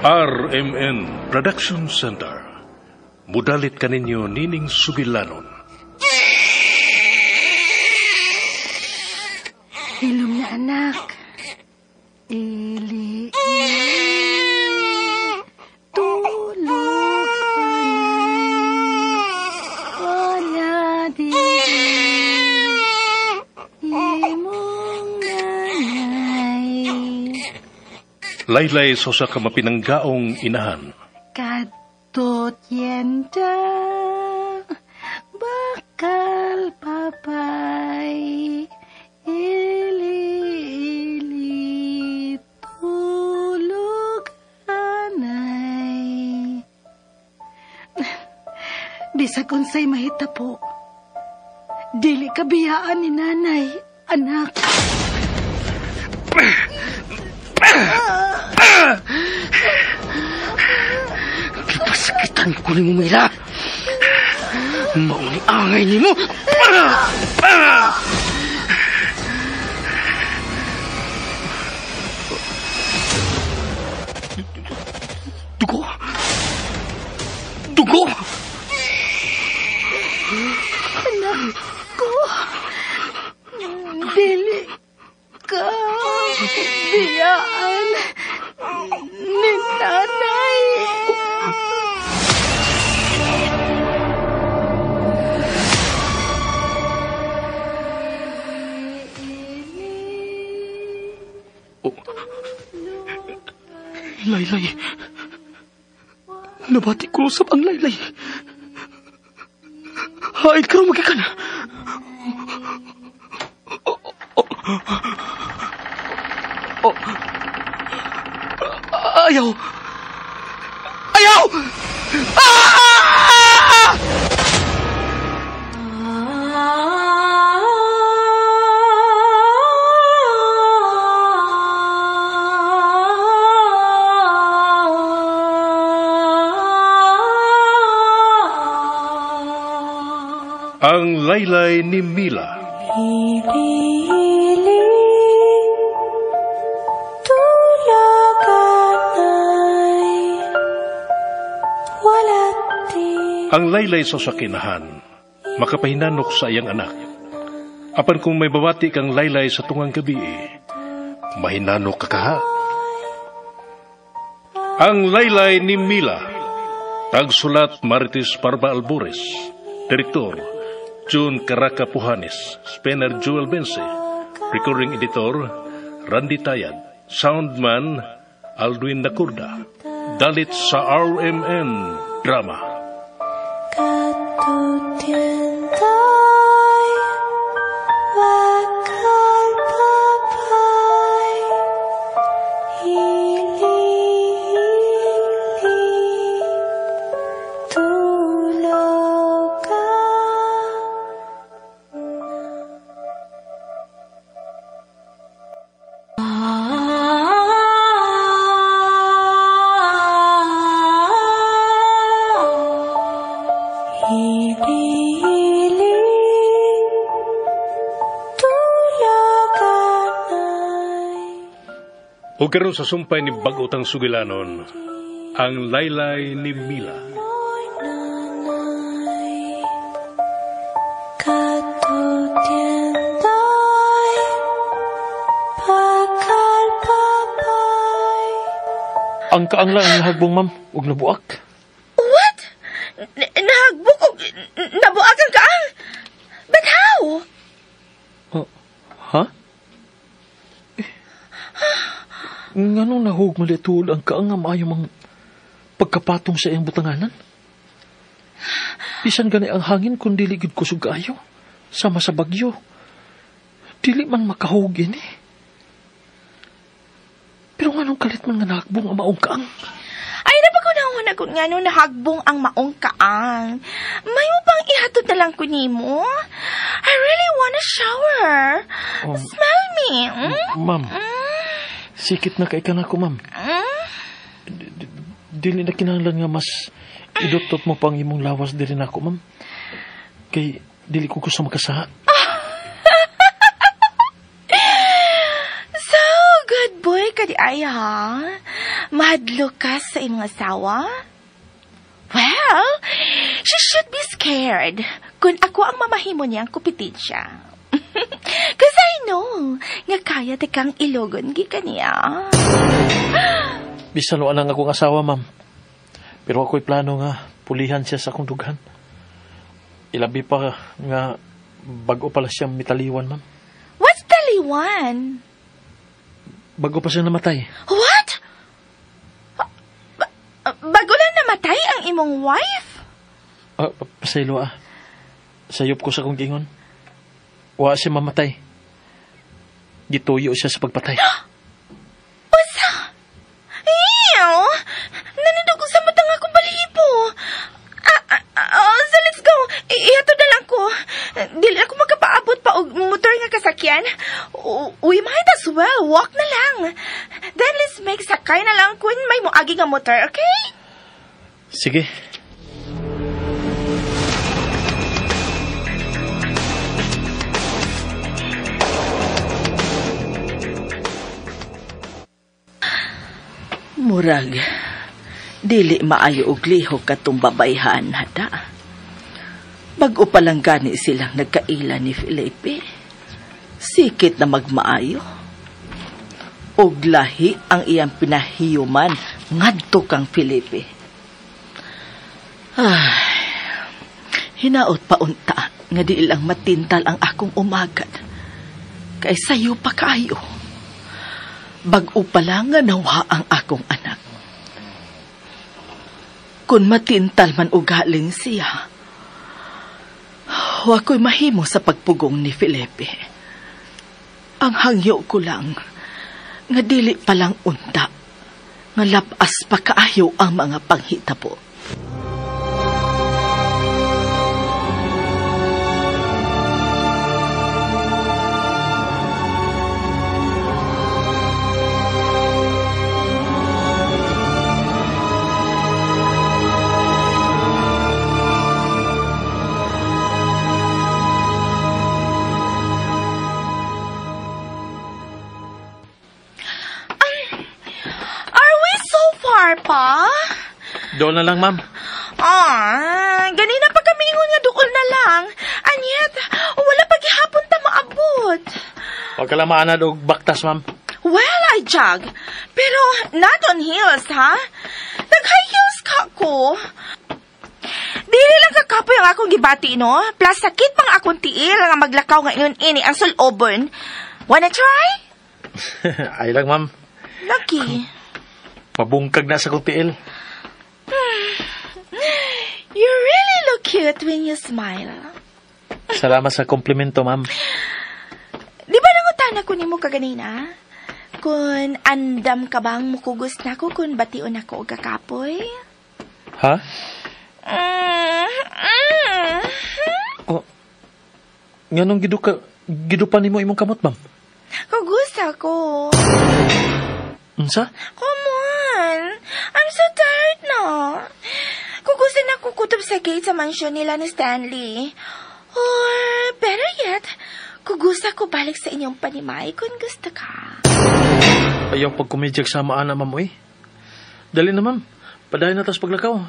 RMN Production Center. Mudalit kaninyo Nining Subilanon. Hilom na anak. Ili. Tulog wala di imong nanay. Laylay so sa kamapinanggaong inahan. Kadtot yenda bakal papay ili tulog anay. Bisag unsay mahita po, dili kabiyaan ni nanay, anak. Pasakitan ko ni mo, Mila. Mauni angay ni mo. Dugo. Dugo. Anak ko, dili ka biyaan ni nanay. Laylay. Nabati ko usap ang Laylay. Haid ka magikan. Ayaw. Ayaw! Ang Laylay ni Mila. Ang Laylay sa sakinahan, makapahinanok sa iyang anak. Apan kung may bawati kang Laylay sa tungang gabi, mahinanok ka kaha. Ang Laylay ni Mila, tagsulat Marites Parba Albores, Direktor June Caraca Pujanes, Spener Joel Bense, Recording Editor Randy Tayad, Soundman Alduin Nakurda, dalit sa RMN Drama. O karon sa sumpay ni Bagotang Sugilanon, ang Laylay ni Mila. Ang kaang lang ang nahagbong, ma'am. Huwag nabuak. What? Nahagbong o nabuak ang kaang? But how? Ha? Nganong nahug malitul ang kaang nga maayo mang pagkapatong sa iyang butanganan? Bisan gani ang hangin kung dili gid kusog kaayo. Sama sa bagyo. Dili man makahug ini. Pero nganong kalit man nga nahagbong ang maong kaang? Ay, napagunawan ako nga no nahagbong ang maong kaang. May mo pang ihatod na lang ko nimo. I really wanna shower. Smell me. Ma'am. Sikit na kay kanako, ma'am. Dili na kinahanglan nga mas idutot mo pang imong lawas diri nako, ma'am. Kay dili ko gusto makasaha. So good boy ka ka di ay, ha? Mahadlo ka sa imong asawa? Well, she should be scared kung ako ang mamahimo niyang kupitin siya. Cause I know nga kaya di kang ilogon gikan niya. Bisan wala ang akong asawa, ma'am. Pero ako'y plano nga pulihan siya sa akong dughan. Ilabi pa nga bago pala siyang mitaliwan, ma'am. What's taliwan? Bago pa siya namatay. What? Bago lang namatay ang imong wife? Pasaylo sayop ko sa kong gingon. Wa siya mamatay. Gituyo siya sa pagpatay. Basta? Ew! Nanindog ko sa matang akong balipo. So let's go. Ihatod na lang ko. Dili ako makapaabot pa og motor nga kasakyan. We might as well walk na lang. Then let's make sakay na lang kung may moagi nga motor, okay? Sige. Murag, dili maayo og lihok katong babayhan hada. Bago pa lang gani silang nagkaila ni Felipe. Sikit na magmaayo. Og lahi ang iyang pinahiyuman ngadto kang Felipe. Hinaot pa unta nga di lang matintal ang akong umagad. Kay sayo pa kayo. Bag-o pa lang nga nawa ang akong anak. Kung matintal man ugaling siya, wako'y mahimo sa pagpugong ni Felipe. Ang hangyo ko lang, nga dili palang unta, nga lapas pa kaayo ang mga panghitabo. Pa? Doon na lang, ma'am. Ganina pa kami ingon nga duol na lang. Anyet, wala pa gihapon ta maabot. Huwag ka lang maanad og baktas, ma'am. Well, I jog. Pero not on heels, ha? Nag-high heels ka ko. Dili lang kakapoy ang akong gibati, no? Plus sakit pang akong tiil nga maglakaw ngayon ini ang sulobon. Wanna try? Ay lang, ma'am. Lucky. Pabungkag na sa kong tiil. You really look cute when you smile. Salamat sa komplimento, ma'am. Di ba nangutan ako ni mo kaganina? Kung andam ka bang mukugos na ko kung bation ako o kakapoy? Ha? Nganong gidupan nimo imong kamot, ma'am? Kugos ako. Unsa? Come on. I'm so tired na. Kugusin ako kutob sa gate sa mansyon nila ni Stanley. Or, better yet, kugusa ko balik sa inyong panimay kung gusto ka. Ayaw pagkumidyag sa maana, ma'am, oy. Dali na, ma'am. Padayon na tas paglakaw.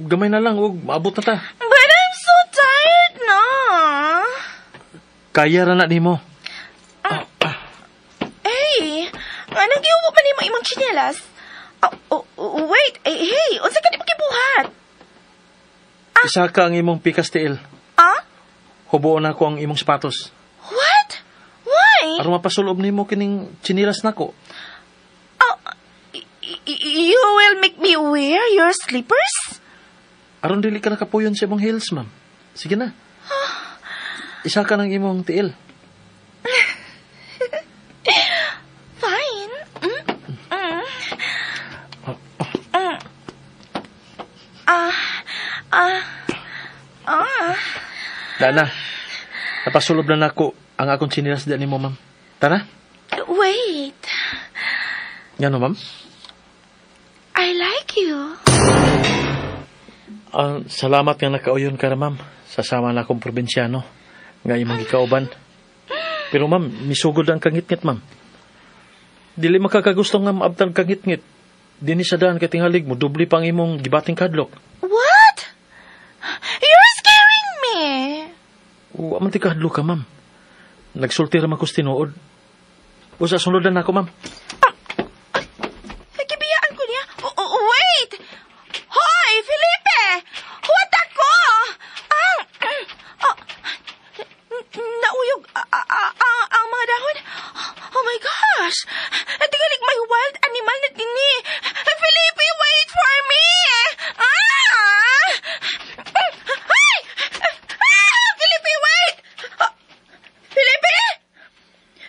Gamay na lang, huwag maabot na ta. But I'm so tired na. Kaya ra na nimo. Hey, anong giubo pa ni mo imong tsinelas? Wait, hey, unsa ka di makibuhat? Isa ka ang imong pikas tiil. Hubuon ako ang imong sapatos. What? Why? Aron mapasulob nimo kining tsinelas nako. You will make me wear your slippers? Aron dili ka nakapuyon sa imong heels, ma'am. Sige na. Isa ka ng imong tiil. Fine. Dana, napasulob na nako ang akong tsinelas diyan nimo, ma'am. Tara. Wait. Ngano, ma'am? I like you. Salamat nga nakauyon ka ra, ma'am. Sasama na akong probinsyano. Nga imong gikauban. Pero, ma'am, misugod ang kangit-ngit, ma'am. Dili makakagusto nga maabtan kang ngit-ngit. Dini sa daan katingalig mo, dubli pang imong gibating kadlok. What? You're scaring me. Aman ti kadlok ka, ma'am. Nagsulti raman ko tinuod. Usa, sundan ako, ma'am. Nagkibiyaan ko niya. Wait! Hoy, Felipe! What ako? Nauyog ang mga dahon. Oh my gosh! Tingalig may wild animal na dini. Felipe, wait for me! Hey! Felipe, wait! Felipe!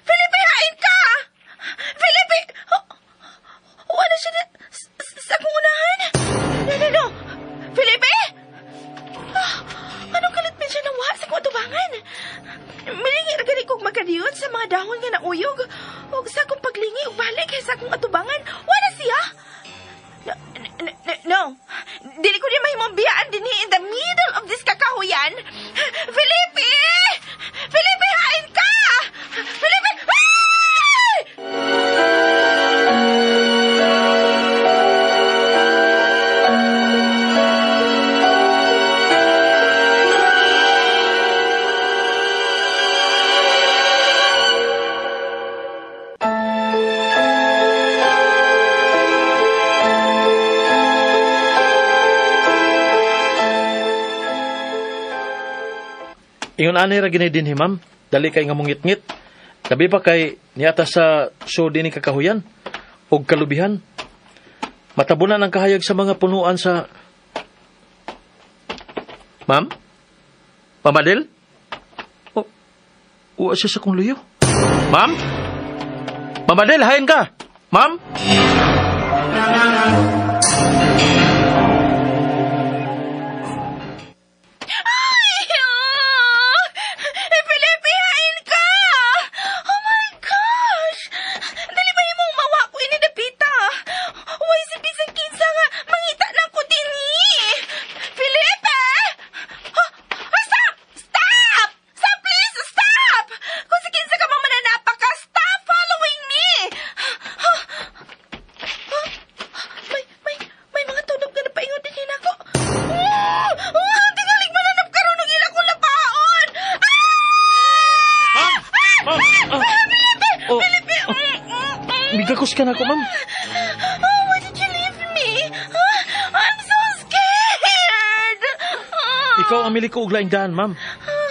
Felipe, hain ka! Felipe! Wala siya na sa akong unahan. No. Felipe! Anong kalit man siya nawa sa kong atubangan? Milingi na gani kong magkadiyot sa mga dahon nga nauyog. Huwag sa akong paglingi o balik sa akong atubangan. Wala siya? No. Dili ko niya mahimong biyaan din in the middle of this kakahuyan. Felipe! Felipe, hain ka! Felipe! Ay! Ingon ani ra gini din ma'am. Dali kay nga mungit-ngit. Labi pa kay niata sa show din ni kakahuyan og kalubihan. Matabunan ang kahayag sa mga punuan sa... Ma'am? Pamadel? Uwa siya sa kong luyo. Ma'am? Pamadel, hain ka! Ma'am? Migakos ka na ako, ma'am. Oh, why did you leave me? I'm so scared. Ikaw ang mili ko og laing daan, ma'am.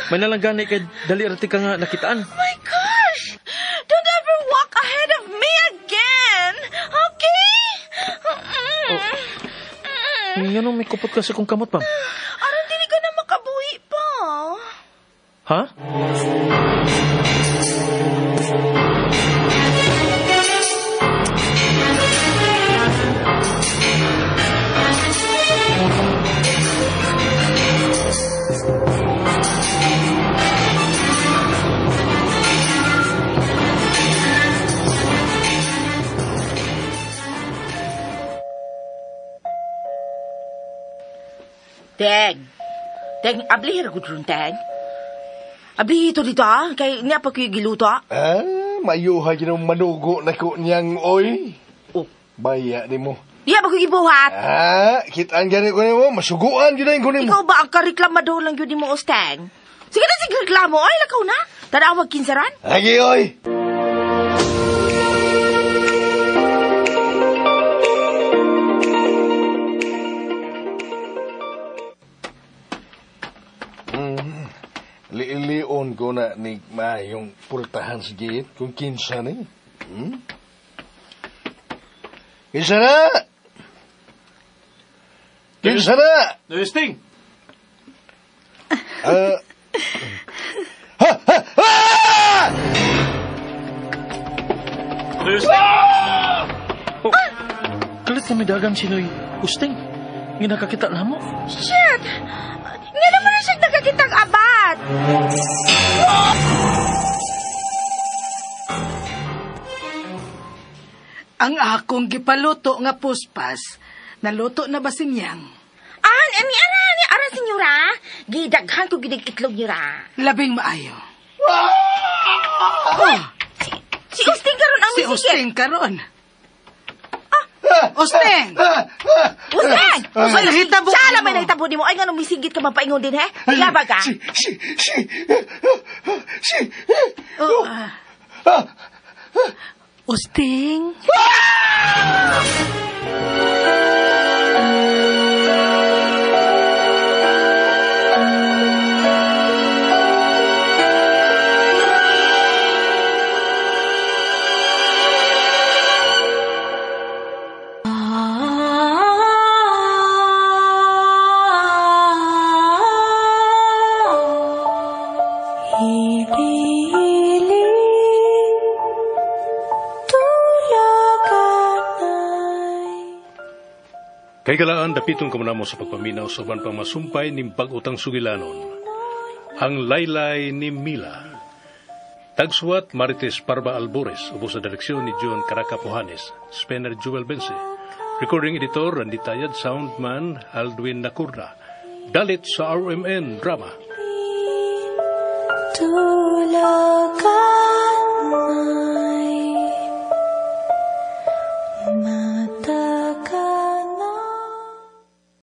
May nalanggani kay dali rati ka nga nakitaan. Oh my gosh! Don't ever walk ahead of me again, okay? Nga may kupot ka sa kong kamot, ma'am. Aron dili ka na makabuhi pa. Ha? Teng, ablihir ko dun, Teng. Ablihi ito dito, kay niya pa ko yung giluto. Mayuha ginong manugo na ko niyang oy. Oh. Baya ni mo. Diya ba ko gibuhat? Kitaan gani ko ni mo, masuguan ginayin ko ni mo. Ikaw ba ang kareklamado lang yun ni mo, Teng? Sige na, sige reklamo. Ay, lakaw na. Tanawag kinsaran. Lagi, oy. Lion ko na ni yung purtahan sa gate kung kinsa ni. Kinsa na? Kinsa na? Nesting! Kalit na may dagang sinoy usting. Ginakakita na mo. Shit! Nga naman na siya nagkakitang abat. Ang akong gipaluto nga puspas, naluto na ba sinyang? Ni ara, senyora. Gidaghan ko gidig itlog niya. Labing maayo. Si Si Usting karon ang Si misigit. Usting karon. Usting! Usting! Ay, nahitabo. Siya alam may nahitabo ni mo. Ay, nga nung misigit ka mapaingon din, he? Yaba ka? Oh, Usting? Kay galaan dapiton ka mo sa pagpaminaw sa uban pang masumpay ni pag-utang sugilanon. Ang laylay ni Mila. Tagsuwat Marites Parba Albores, ubo sa direksyon ni John Caraca Pujanes, Spener Joel Bense. Recording editor Randy Tayad, soundman Aldwin Nacurna. Dalit sa RMN Drama. Tulaga